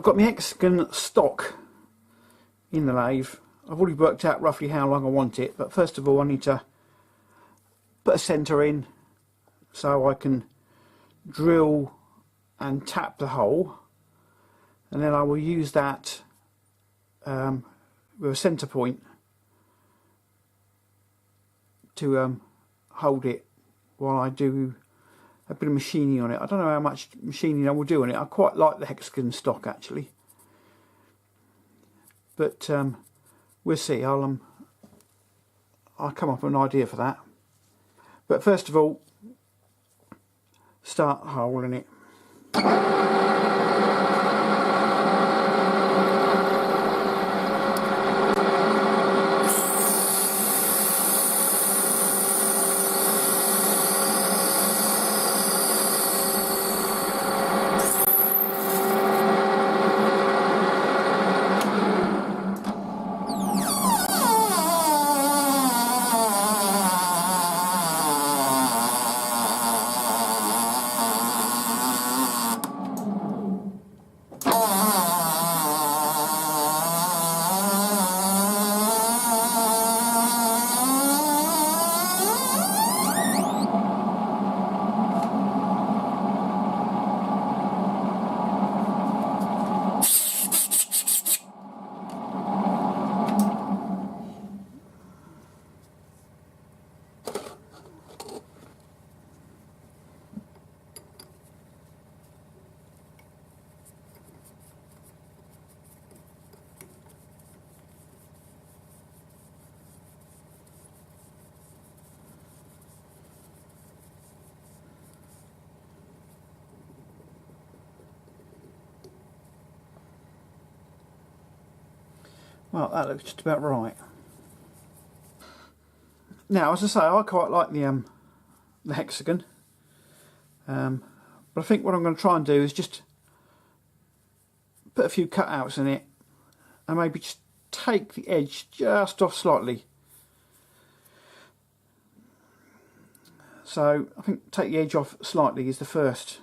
got my hexagon stock in the lathe. I've already worked out roughly how long I want it, but first of all I need to put a centre in so I can drill and tap the hole, and then I will use that with a centre point to hold it while I do a bit of machining on it. I don't know how much machining I will do on it. I quite like the hexagon stock actually, but we'll see. I'll come up with an idea for that. But first of all, start holing it. Well, that looks just about right. Now, as I say, I quite like the hexagon, but I think what I'm going to try and do is just put a few cutouts in it, and maybe just take the edge just off slightly. So I think take the edge off slightly is the first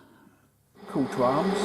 call to arms.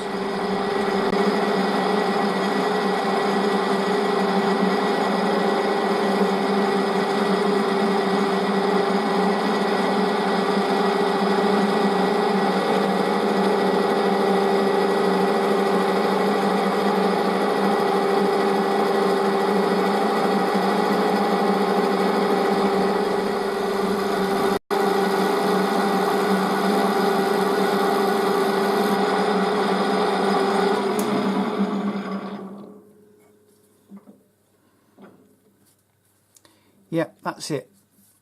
Yep, that's it.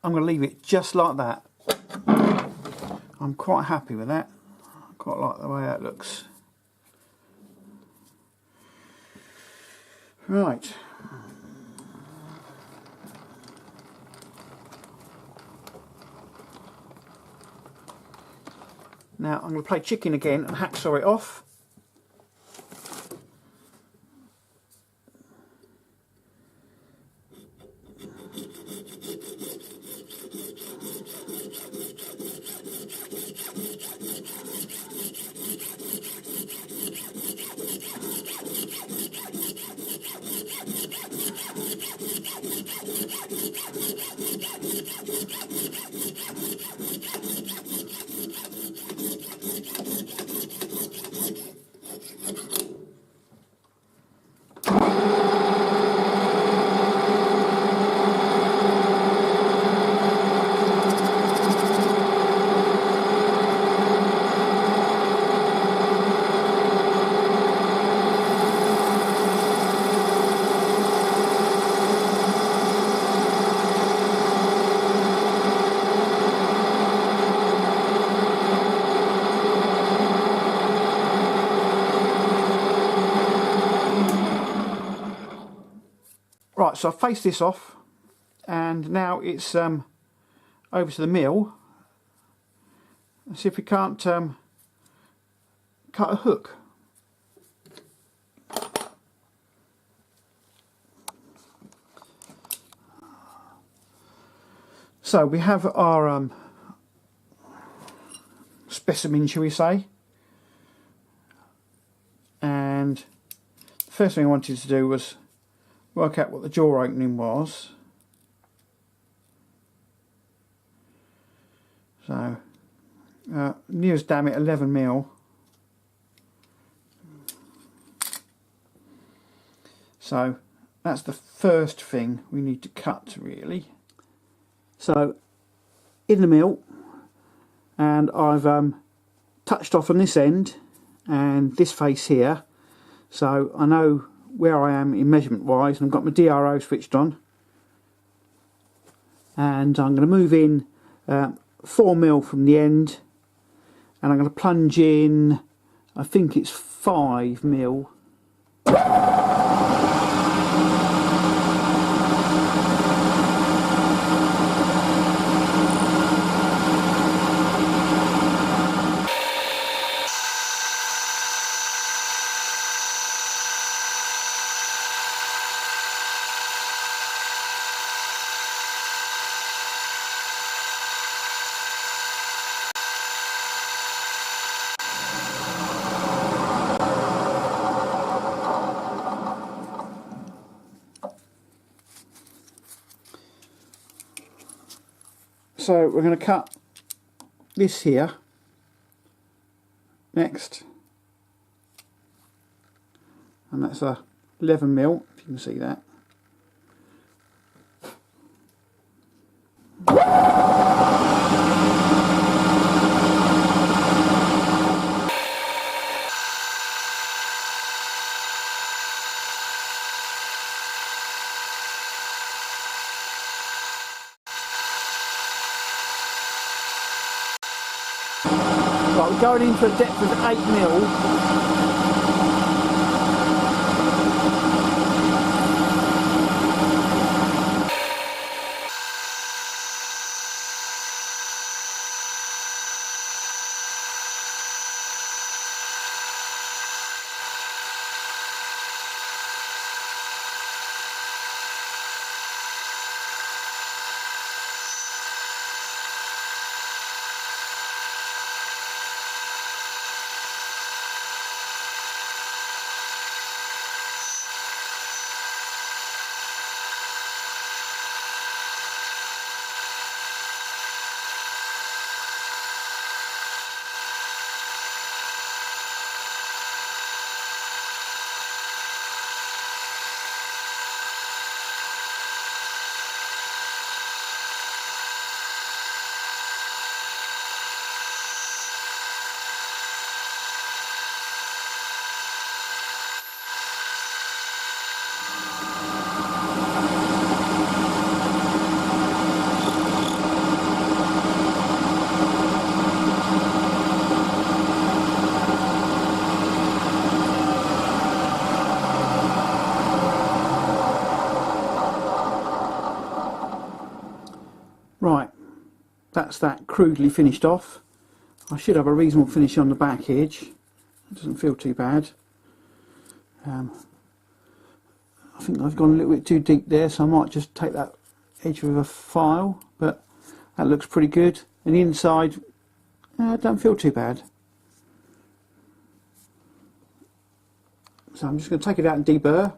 I'm going to leave it just like that. I'm quite happy with that. I quite like the way that looks. Right. Now I'm going to play chicken again and hacksaw it off. Right, so I've faced this off, and now it's over to the mill. Let's see if we can't cut a hook. So we have our specimen, shall we say, and first thing I wanted to do was work out what the jaw opening was. So nearest damn it 11mm. So that's the first thing we need to cut really. So in the mill, and I've touched off on this end and this face here, so I know where I am in measurement wise, and I've got my DRO switched on, and I'm going to move in 4mm from the end, and I'm going to plunge in, I think it's 5mm. So we're going to cut this here next, and that's a 11mm, if you can see that. Right, we're going into a depth of 8mm. Right, that's that crudely finished off. I should have a reasonable finish on the back edge. It doesn't feel too bad. I think I've gone a little bit too deep there, so I might just take that edge with a file, but that looks pretty good. And the inside, don't feel too bad. So I'm just going to take it out and deburr.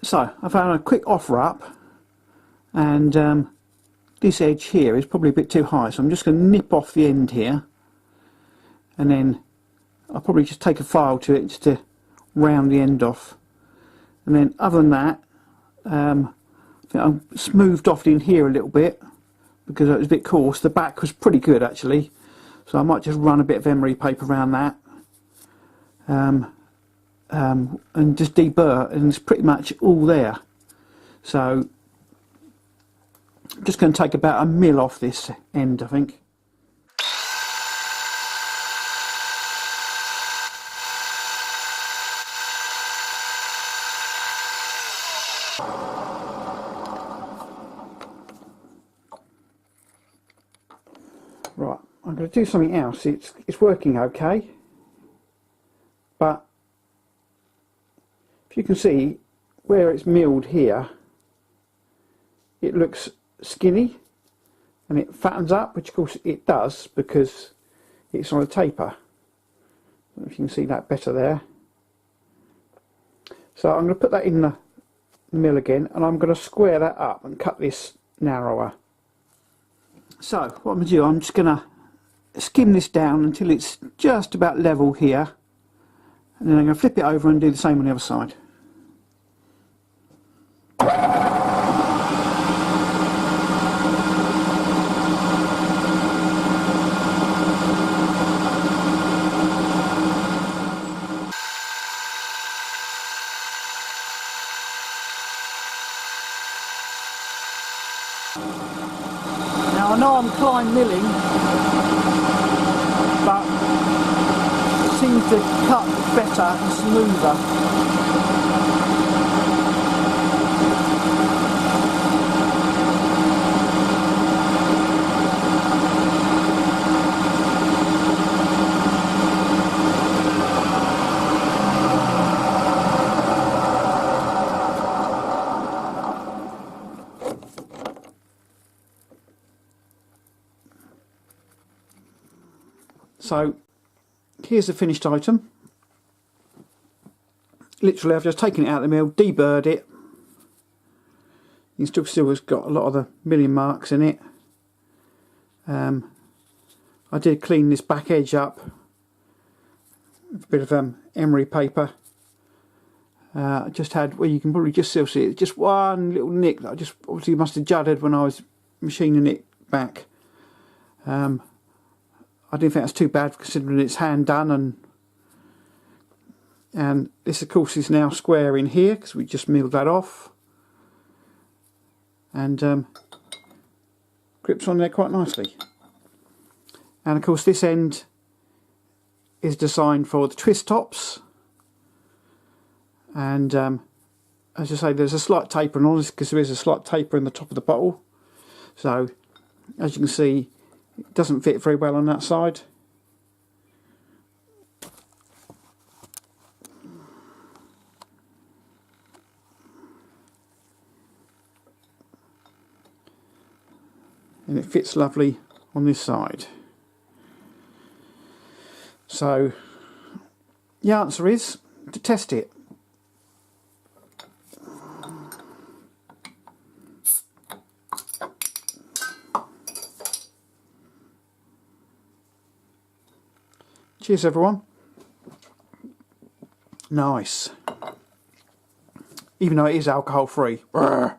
So I've had a quick offer up, and this edge here is probably a bit too high, so I'm just going to nip off the end here, and then I'll probably just take a file to it just to round the end off. And then other than that, I think I've smoothed off in here a little bit because it was a bit coarse. The back was pretty good actually, so I might just run a bit of emery paper around that, and just deburr, and it's pretty much all there. So I'm just going to take about 1mm off this end, I think. Right, I'm going to do something else. It's working okay, but if you can see where it's milled here, it looks skinny and it fattens up, which of course it does because it's on a taper. I don't know if you can see that better there. So I'm going to put that in the mill again, and I'm going to square that up and cut this narrower. So what I'm going to do, I'm just going to skim this down until it's just about level here, and then I'm going to flip it over and do the same on the other side. Now I know I'm Klein milling, but it seems to cut better and smoother. So here's the finished item. Literally I've just taken it out of the mill, deburred it. You can still has got a lot of the milling marks in it. I did clean this back edge up with a bit of emery paper. I just had, well, you can probably just still see it, just one little nick that I just obviously must have judded when I was machining it back. I didn't think that's too bad considering it's hand done, and this of course is now square in here because we just milled that off, and grips on there quite nicely. And of course this end is designed for the twist tops, and as I say, there's a slight taper on this because there is a slight taper in the top of the bottle, so as you can see it doesn't fit very well on that side. And it fits lovely on this side. So the answer is to test it. Cheers everyone. Nice. Even though it is alcohol free. Brr.